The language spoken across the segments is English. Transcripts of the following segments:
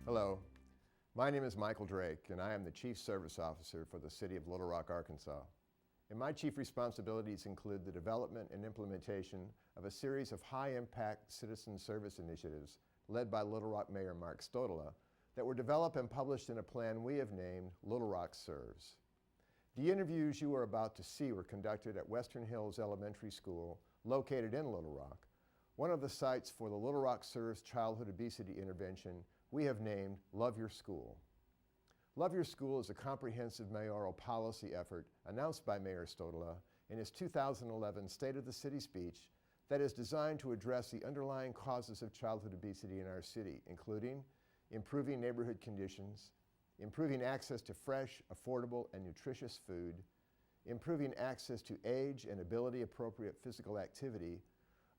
Hello, my name is Michael Drake and I am the Chief Service Officer for the City of Little Rock, Arkansas. And my chief responsibilities include the development and implementation of a series of high-impact citizen service initiatives led by Little Rock Mayor Mark Stodola that were developed and published in a plan we have named Little Rock Serves. The interviews you are about to see were conducted at Western Hills Elementary School, located in Little Rock, one of the sites for the Little Rock Serves childhood obesity intervention we have named Love Your School. Love Your School is a comprehensive mayoral policy effort announced by Mayor Stodola in his 2011 State of the City speech that is designed to address the underlying causes of childhood obesity in our city, including improving neighborhood conditions, improving access to fresh, affordable, and nutritious food, improving access to age and ability-appropriate physical activity,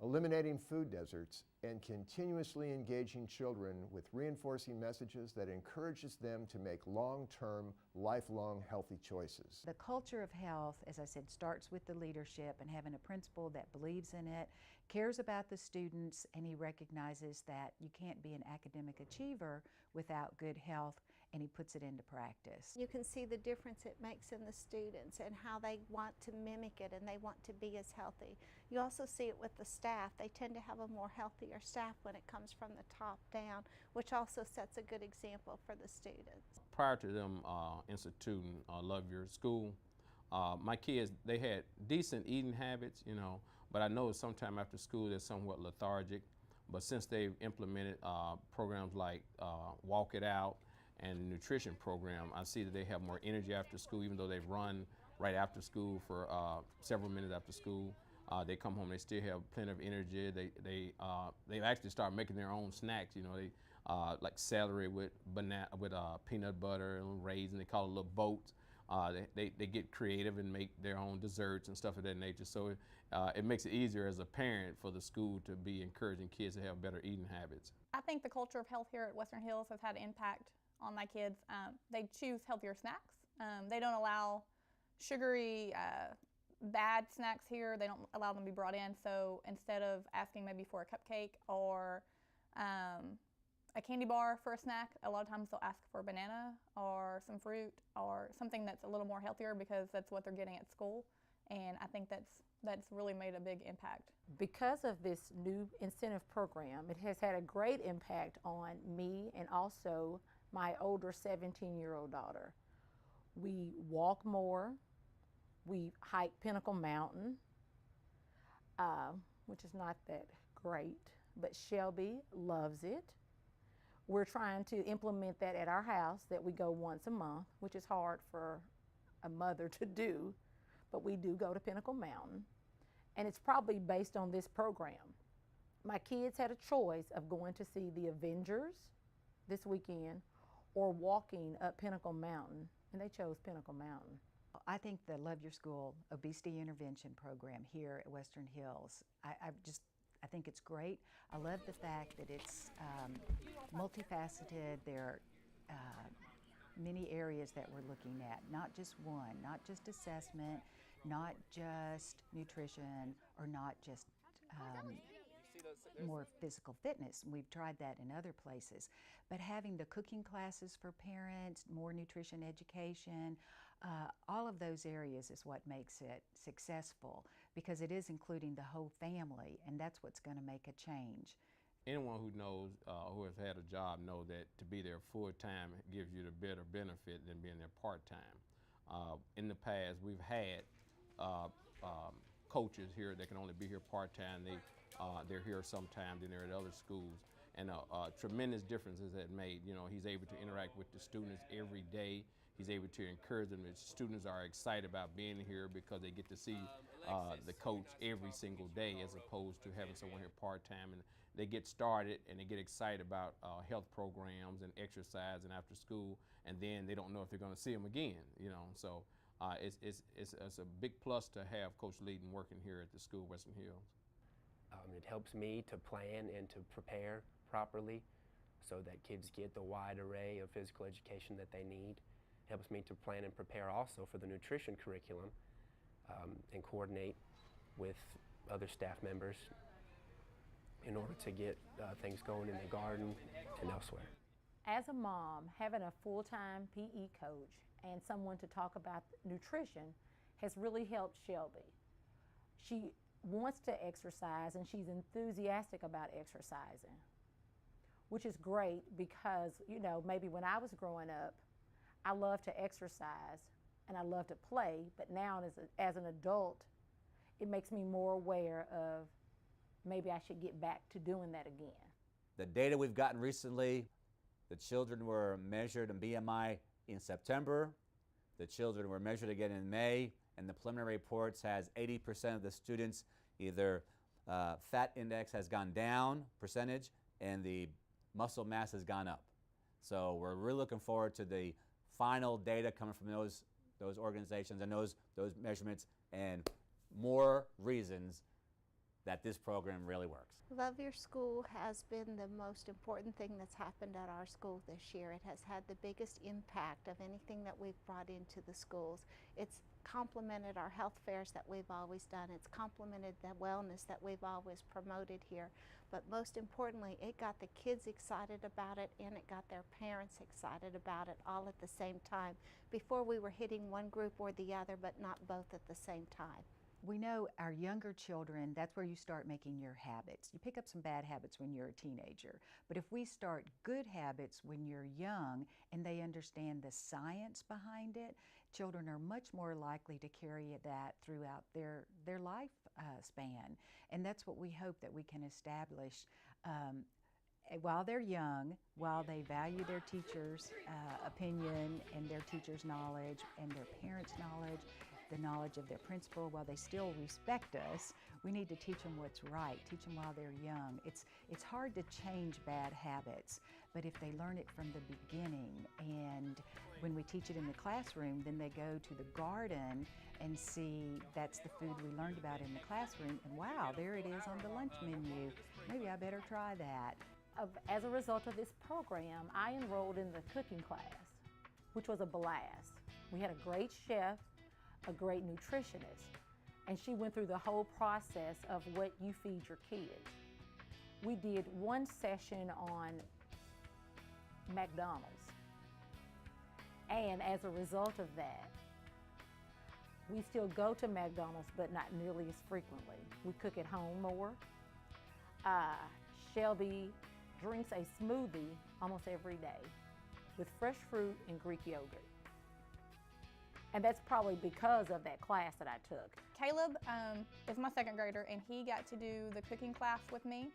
eliminating food deserts, and continuously engaging children with reinforcing messages that encourages them to make long-term, lifelong healthy choices. The culture of health, as I said, starts with the leadership and having a principal that believes in it, cares about the students, and he recognizes that you can't be an academic achiever without good health, and he puts it into practice. You can see the difference it makes in the students and how they want to mimic it and they want to be as healthy. You also see it with the staff. They tend to have a more healthier staff when it comes from the top down, which also sets a good example for the students. Prior to them instituting Love Your School, my kids, they had decent eating habits, but I know sometime after school they're somewhat lethargic. But since they've implemented programs like Walk It Out and the nutrition program, I see that they have more energy after school, even though they've run right after school for several minutes after school. They come home, they still have plenty of energy. They've actually started making their own snacks. They like celery with peanut butter and raisins. They call it little boats. They get creative and make their own desserts and stuff of that nature. So it makes it easier as a parent for the school to be encouraging kids to have better eating habits. I think the culture of health here at Western Hills has had an impact on my kids. They choose healthier snacks. They don't allow sugary, bad snacks here. They don't allow them to be brought in. So instead of asking maybe for a cupcake or a candy bar for a snack, a lot of times they'll ask for a banana or some fruit or something that's a little more healthier because that's what they're getting at school. And I think that's really made a big impact. Because of this new incentive program, it has had a great impact on me and also my older 17-year-old daughter. We walk more. We hike Pinnacle Mountain, which is not that great, but Shelby loves it. We're trying to implement that at our house, that we go once a month, which is hard for a mother to do, but we do go to Pinnacle Mountain. And it's probably based on this program. My kids had a choice of going to see the Avengers this weekend or walking up Pinnacle Mountain, and they chose Pinnacle Mountain. I think the Love Your School obesity intervention program here at Western Hills, I think it's great. I love the fact that it's multifaceted. There are many areas that we're looking at, not just one, not just assessment, not just nutrition, or not just more physical fitness. We've tried that in other places. But having the cooking classes for parents, more nutrition education, all of those areas is what makes it successful, because it is including the whole family, and that's what's going to make a change. Anyone who knows, who has had a job, know that to be there full-time gives you the better benefit than being there part-time. In the past, we've had coaches here that can only be here part-time. They're here sometimes, and they're at other schools. And tremendous differences that made. He's able to interact with the students every day. He's able to encourage them. The students are excited about being here because they get to see the coach every single day, as opposed to having someone here part-time. And they get started and they get excited about health programs and exercise and after school, and then they don't know if they're going to see them again. So it's a big plus to have Coach Leaton working here at the school, Western Hills. It helps me to plan and to prepare properly so that kids get the wide array of physical education that they need. It helps me to plan and prepare also for the nutrition curriculum and coordinate with other staff members in order to get things going in the garden and elsewhere. As a mom, having a full-time PE coach and someone to talk about nutrition has really helped Shelby. She wants to exercise and she's enthusiastic about exercising, which is great because, you know, maybe when I was growing up, I loved to exercise and I loved to play, but now as an adult, it makes me more aware of maybe I should get back to doing that again. The data we've gotten recently, the children were measured in BMI in September, the children were measured again in May, and the preliminary reports has 80% of the students either fat index has gone down percentage and the muscle mass has gone up. So we're really looking forward to the final data coming from those organizations and those measurements, and more reasons that this program really works. Love Your School has been the most important thing that's happened at our school this year. It has had the biggest impact of anything that we've brought into the schools. It's complemented our health fairs that we've always done. It's complemented the wellness that we've always promoted here. But most importantly, it got the kids excited about it and it got their parents excited about it all at the same time. Before we were hitting one group or the other, but not both at the same time. We know our younger children, that's where you start making your habits. You pick up some bad habits when you're a teenager, but if we start good habits when you're young and they understand the science behind it, children are much more likely to carry that throughout their life span. And that's what we hope that we can establish while they're young, while they value their teacher's opinion and their teacher's knowledge and their parents' knowledge, the knowledge of their principal, while they still respect us. We need to teach them what's right, teach them while they're young. It's hard to change bad habits, but if they learn it from the beginning, and when we teach it in the classroom, then they go to the garden and see that's the food we learned about in the classroom, and wow, there it is on the lunch menu. Maybe I better try that. As a result of this program, I enrolled in the cooking class, which was a blast. We had a great chef, a great nutritionist, and she went through the whole process of what you feed your kids. We did one session on McDonald's, and as a result of that, we still go to McDonald's, but not nearly as frequently. We cook at home more. Shelby drinks a smoothie almost every day with fresh fruit and Greek yogurt. And that's probably because of that class that I took. Caleb is my second grader, and he got to do the cooking class with me,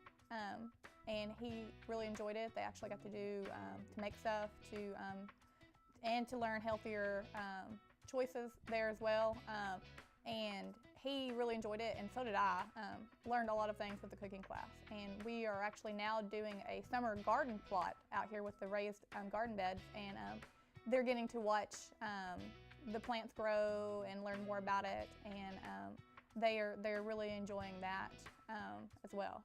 and he really enjoyed it. They actually got to do to make stuff, and to learn healthier choices there as well. And he really enjoyed it, and so did I. Learned a lot of things with the cooking class, and we are actually now doing a summer garden plot out here with the raised garden beds, and they're getting to watch the plants grow and learn more about it, and they're really enjoying that as well.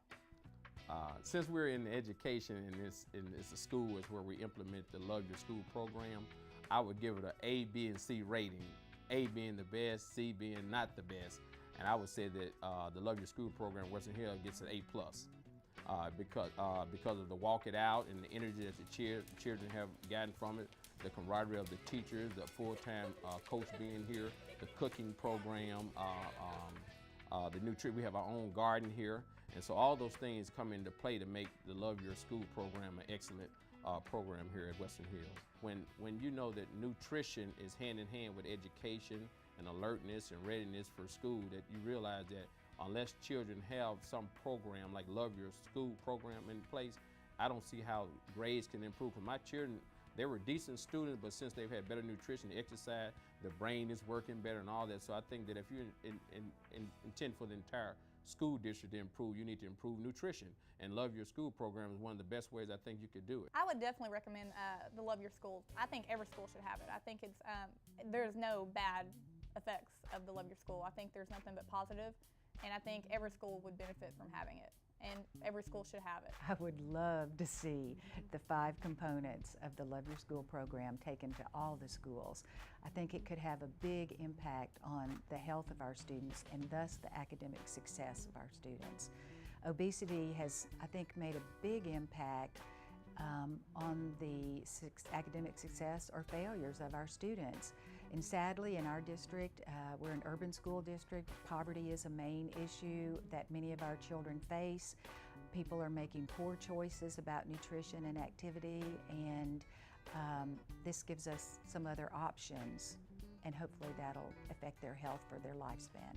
Since we're in education and it's a school is where we implement the Love Your School program, I would give it an A, B, and C rating. A being the best, C being not the best, and I would say that the Love Your School program, Western Hill, gets an A+. Because of the walk it out and the energy that the children have gotten from it, the camaraderie of the teachers, the full-time coach being here, the cooking program, the nutrition. We have our own garden here, and so all those things come into play to make the Love Your School program an excellent program here at Western Hills. When you know that nutrition is hand in hand with education and alertness and readiness for school, that you realize that unless children have some program like Love Your School program in place, I don't see how grades can improve. For my children, they were decent students, but since they've had better nutrition, exercise, the brain is working better and all that. So I think that if you intend for the entire school district to improve, you need to improve nutrition. And Love Your School program is one of the best ways I think you could do it. I would definitely recommend the Love Your School. I think every school should have it. I think it's there's no bad effects of the Love Your School. I think there's nothing but positive, and I think every school would benefit from having it, and every school should have it. I would love to see the 5 components of the Love Your School program taken to all the schools. I think it could have a big impact on the health of our students and thus the academic success of our students. Obesity has, I think, made a big impact on the academic success or failures of our students. And sadly, in our district, we're an urban school district. Poverty is a main issue that many of our children face. People are making poor choices about nutrition and activity, and this gives us some other options, and hopefully that'll affect their health for their lifespan.